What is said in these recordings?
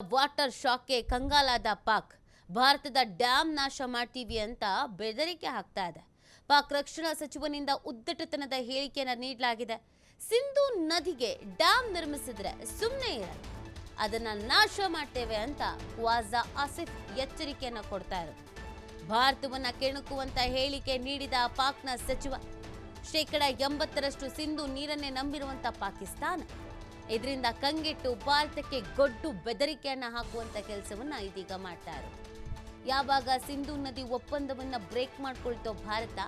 Water ಶಾಕ್ಗೆ ಕಂಗಾಲಾದ Pak ಭಾರತದ dam ನಾಶ ಮಾಡ್ತೀವಿ ಅಂತ ಬೆದರಿಕೆ ಹಾಕ್ತಾ ಇದೆ. ಪಾಕ್ ರಕ್ಷಣಾ ಸಚಿವನಿಂದ ಉದ್ದಟತನದ ಹೇಳಿಕೆಯನ್ನು ನೀಡಲಾಗಿದೆ. ಸಿಂಧೂ ನದಿಗೆ ಡ್ಯಾಮ್ ನಿರ್ಮಿಸಿದ್ರೆ ಸುಮ್ಮನೆ ಇರಲ್ಲ, ಅದನ್ನ ನಾಶ ಮಾಡ್ತೇವೆ ಅಂತ ಖ್ವಾಜಾ ಆಸಿಫ್ ಎಚ್ಚರಿಕೆಯನ್ನು ಕೊಡ್ತಾ ಇರೋದು. ಭಾರತವನ್ನ ಕೆಣಕುವಂತ ಹೇಳಿಕೆ ನೀಡಿದ ಪಾಕ್ನ ಸಚಿವ, 80% ಸಿಂಧೂ ನೀರನ್ನೇ ನಂಬಿರುವಂತ ಪಾಕಿಸ್ತಾನ ಇದರಿಂದ ಕಂಗೆಟ್ಟು ಭಾರತಕ್ಕೆ ಗೊಡ್ಡು ಬೆದರಿಕೆಯನ್ನ ಹಾಕುವಂತ ಕೆಲಸವನ್ನ ಇದೀಗ ಮಾಡ್ತಾ ಇರೋದು. ಯಾವಾಗ ಸಿಂಧೂ ನದಿ ಒಪ್ಪಂದವನ್ನ ಬ್ರೇಕ್ ಮಾಡ್ಕೊಳ್ತೋ ಭಾರತ,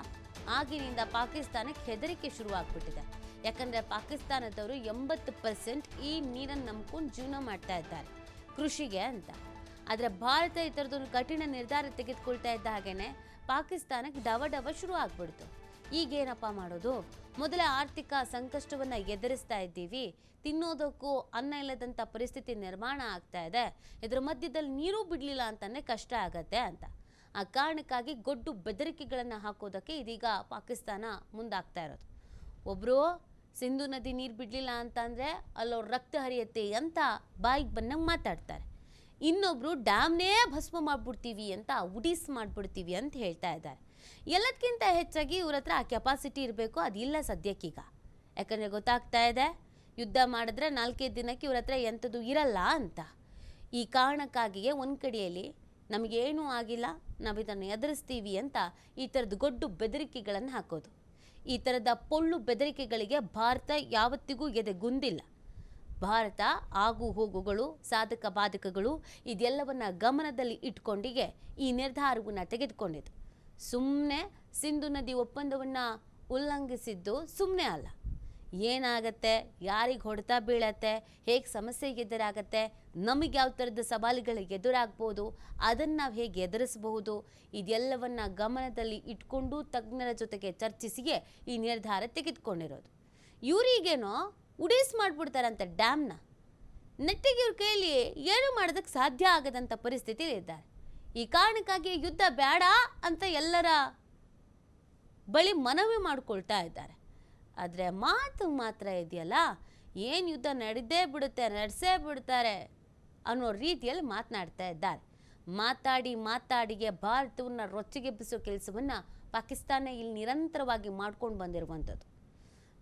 ಆಗಿನಿಂದ ಪಾಕಿಸ್ತಾನಕ್ಕೆ ಹೆದರಿಕೆ ಶುರು ಆಗ್ಬಿಟ್ಟಿದೆ. ಯಾಕಂದ್ರೆ ಪಾಕಿಸ್ತಾನದವರು 80% ಈ ನೀರನ್ನು ನಂಬ್ಕೊಂಡು ಜೀವನ ಮಾಡ್ತಾ ಇದ್ದಾರೆ ಕೃಷಿಗೆ ಅಂತ. ಆದ್ರೆ ಭಾರತ ಈ ಥರದೊಂದು ಕಠಿಣ ನಿರ್ಧಾರ ತೆಗೆದುಕೊಳ್ತಾ ಇದ್ದ ಹಾಗೇನೆ ಪಾಕಿಸ್ತಾನಕ್ಕೆ ಡವ ಶುರು ಆಗ್ಬಿಡ್ತು. ಈಗೇನಪ್ಪ ಮಾಡೋದು? ಮೊದಲೇ ಆರ್ಥಿಕ ಸಂಕಷ್ಟವನ್ನ ಎದುರಿಸ್ತಾ ಇದ್ದೀವಿ, ತಿನ್ನೋದಕ್ಕೂ ಅನ್ನ ಇಲ್ಲದಂಥ ಪರಿಸ್ಥಿತಿ ನಿರ್ಮಾಣ ಆಗ್ತಾ ಇದೆ, ಇದರ ಮಧ್ಯದಲ್ಲಿ ನೀರು ಬಿಡಲಿಲ್ಲ ಅಂತಂದರೆ ಕಷ್ಟ ಆಗತ್ತೆ ಅಂತ. ಆ ಕಾರಣಕ್ಕಾಗಿ ಗೊಡ್ಡು ಬೆದರಿಕೆಗಳನ್ನು ಹಾಕೋದಕ್ಕೆ ಇದೀಗ ಪಾಕಿಸ್ತಾನ ಮುಂದಾಗ್ತಾ ಇರೋದು. ಒಬ್ಬರು ಸಿಂಧೂ ನದಿ ನೀರು ಬಿಡಲಿಲ್ಲ ಅಂತಂದರೆ ಅಲ್ಲವ್ರ ರಕ್ತ ಹರಿಯತ್ತೆ ಅಂತ ಬಾಯಿಗೆ ಬಂದಂಗೆ ಮಾತಾಡ್ತಾರೆ. ಇನ್ನೊಬ್ರು ಡ್ಯಾಮ್ನೇ ಭಸ್ಮ ಮಾಡ್ಬಿಡ್ತೀವಿ ಅಂತ, ಉಡೀಸ್ ಮಾಡ್ಬಿಡ್ತೀವಿ ಅಂತ ಹೇಳ್ತಾ ಇದ್ದಾರೆ. ಎಲ್ಲದಕ್ಕಿಂತ ಹೆಚ್ಚಾಗಿ ಇವ್ರ ಹತ್ರ ಆ ಕೆಪಾಸಿಟಿ ಇರಬೇಕು, ಅದಿಲ್ಲ ಸದ್ಯಕ್ಕೀಗ. ಯಾಕಂದರೆ ಗೊತ್ತಾಗ್ತಾ ಇದೆ, ಯುದ್ಧ ಮಾಡಿದ್ರೆ 4-5 ದಿನಕ್ಕೆ ಇವ್ರ ಹತ್ರ ಎಂಥದ್ದು ಇರಲ್ಲ ಅಂತ. ಈ ಕಾರಣಕ್ಕಾಗಿಯೇ ಒಂದು ಕಡೆಯಲ್ಲಿ ನಮಗೇನೂ ಆಗಿಲ್ಲ, ನಾವು ಇದನ್ನು ಎದುರಿಸ್ತೀವಿ ಅಂತ ಈ ಥರದ ಗೊಡ್ಡು ಬೆದರಿಕೆಗಳನ್ನು ಹಾಕೋದು. ಈ ಥರದ ಪೊಳ್ಳು ಬೆದರಿಕೆಗಳಿಗೆ ಭಾರತ ಯಾವತ್ತಿಗೂ ಎದೆಗುಂದಿಲ್ಲ. ಭಾರತ ಆಗು ಹೋಗುಗಳು, ಸಾಧಕ ಬಾಧಕಗಳು ಇದೆಲ್ಲವನ್ನ ಗಮನದಲ್ಲಿ ಇಟ್ಕೊಂಡಿಗೆ ಈ ನಿರ್ಧಾರವನ್ನು ತೆಗೆದುಕೊಂಡಿದ್ದು. ಸುಮ್ಮನೆ ಸಿಂಧೂ ನದಿ ಒಪ್ಪಂದವನ್ನು ಉಲ್ಲಂಘಿಸಿದ್ದು ಸುಮ್ಮನೆ ಅಲ್ಲ. ಏನಾಗತ್ತೆ, ಯಾರಿಗೆ ಹೊಡೆತ ಬೀಳತ್ತೆ, ಹೇಗೆ ಸಮಸ್ಯೆಗೆ ಎದುರಾಗತ್ತೆ, ನಮಗೆ ಯಾವ ಥರದ ಸವಾಲುಗಳು ಎದುರಾಗ್ಬೋದು, ಅದನ್ನು ನಾವು ಹೇಗೆ ಎದುರಿಸಬಹುದು, ಇದೆಲ್ಲವನ್ನು ಗಮನದಲ್ಲಿ ಇಟ್ಕೊಂಡು ತಜ್ಞರ ಜೊತೆಗೆ ಚರ್ಚಿಸಿಯೇ ಈ ನಿರ್ಧಾರ ತೆಗೆದುಕೊಂಡಿರೋದು. ಇವರಿಗೇನೋ ಉಡೀಸ್ ಮಾಡಿಬಿಡ್ತಾರಂತೆ ಡ್ಯಾಮ್ನ. ನೆಟ್ಟಿಗೆ ಇವ್ರ ಕೈಯಲ್ಲಿ ಏನು ಮಾಡೋದಕ್ಕೆ ಸಾಧ್ಯ ಆಗದಂಥ ಪರಿಸ್ಥಿತಿಯಲ್ಲಿ ಇದ್ದಾರೆ. ಈ ಕಾರಣಕ್ಕಾಗಿ ಯುದ್ಧ ಬೇಡ ಅಂತ ಎಲ್ಲರ ಬಳಿ ಮನವಿ ಮಾಡಿಕೊಳ್ತಾ ಇದ್ದಾರೆ. ಆದರೆ ಮಾತು ಮಾತ್ರ ಇದೆಯಲ್ಲ, ಏನು ಯುದ್ಧ ನಡೆದೇ ಬಿಡುತ್ತೆ, ನಡೆಸೇ ಬಿಡ್ತಾರೆ ಅನ್ನೋ ರೀತಿಯಲ್ಲಿ ಮಾತನಾಡ್ತಾ ಇದ್ದಾರೆ. ಮಾತಾಡಿಗೆ ಭಾರತವನ್ನು ರೊಚ್ಚಿಗೆಬ್ಬಿಸೋ ಕೆಲಸವನ್ನು ಪಾಕಿಸ್ತಾನ ಇಲ್ಲಿ ನಿರಂತರವಾಗಿ ಮಾಡ್ಕೊಂಡು ಬಂದಿರುವಂಥದ್ದು.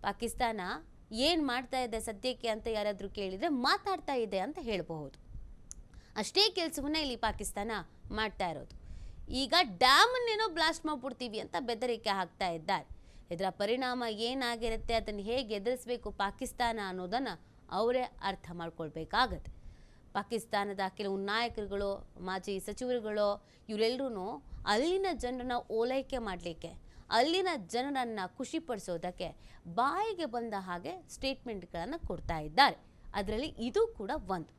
ಪಾಕಿಸ್ತಾನ ಏನು ಮಾಡ್ತಾ ಇದೆ ಸದ್ಯಕ್ಕೆ ಅಂತ ಯಾರಾದರೂ ಕೇಳಿದರೆ ಮಾತಾಡ್ತಾ ಇದೆ ಅಂತ ಹೇಳಬಹುದು. ಅಷ್ಟೇ ಕೆಲಸವನ್ನ ಇಲ್ಲಿ ಪಾಕಿಸ್ತಾನ ಮಾಡ್ತಾ ಇರೋದು. ಈಗ ಡ್ಯಾಮನ್ನೇನೋ ಬ್ಲಾಸ್ಟ್ ಮಾಡಿಬಿಡ್ತೀವಿ ಅಂತ ಬೆದರಿಕೆ ಹಾಕ್ತಾ ಇದ್ದಾರೆ. ಇದರ ಪರಿಣಾಮ ಏನಾಗಿರುತ್ತೆ, ಅದನ್ನು ಹೇಗೆ ಎದುರಿಸಬೇಕು ಪಾಕಿಸ್ತಾನ ಅನ್ನೋದನ್ನು ಅವರೇ ಅರ್ಥ ಮಾಡ್ಕೊಳ್ಬೇಕಾಗತ್ತೆ. ಪಾಕಿಸ್ತಾನದ ಕೆಲವು ನಾಯಕರುಗಳು, ಮಾಜಿ ಸಚಿವರುಗಳು ಇವರೆಲ್ಲರೂ ಅಲ್ಲಿನ ಜನರನ್ನ ಓಲೈಕೆ ಮಾಡಲಿಕ್ಕೆ, ಅಲ್ಲಿನ ಜನರನ್ನು ಖುಷಿಪಡಿಸೋದಕ್ಕೆ ಬಾಯಿಗೆ ಬಂದ ಹಾಗೆ ಸ್ಟೇಟ್ಮೆಂಟ್ಗಳನ್ನು ಕೊಡ್ತಾ ಇದ್ದಾರೆ. ಅದರಲ್ಲಿ ಇದು ಕೂಡ ಒಂದು.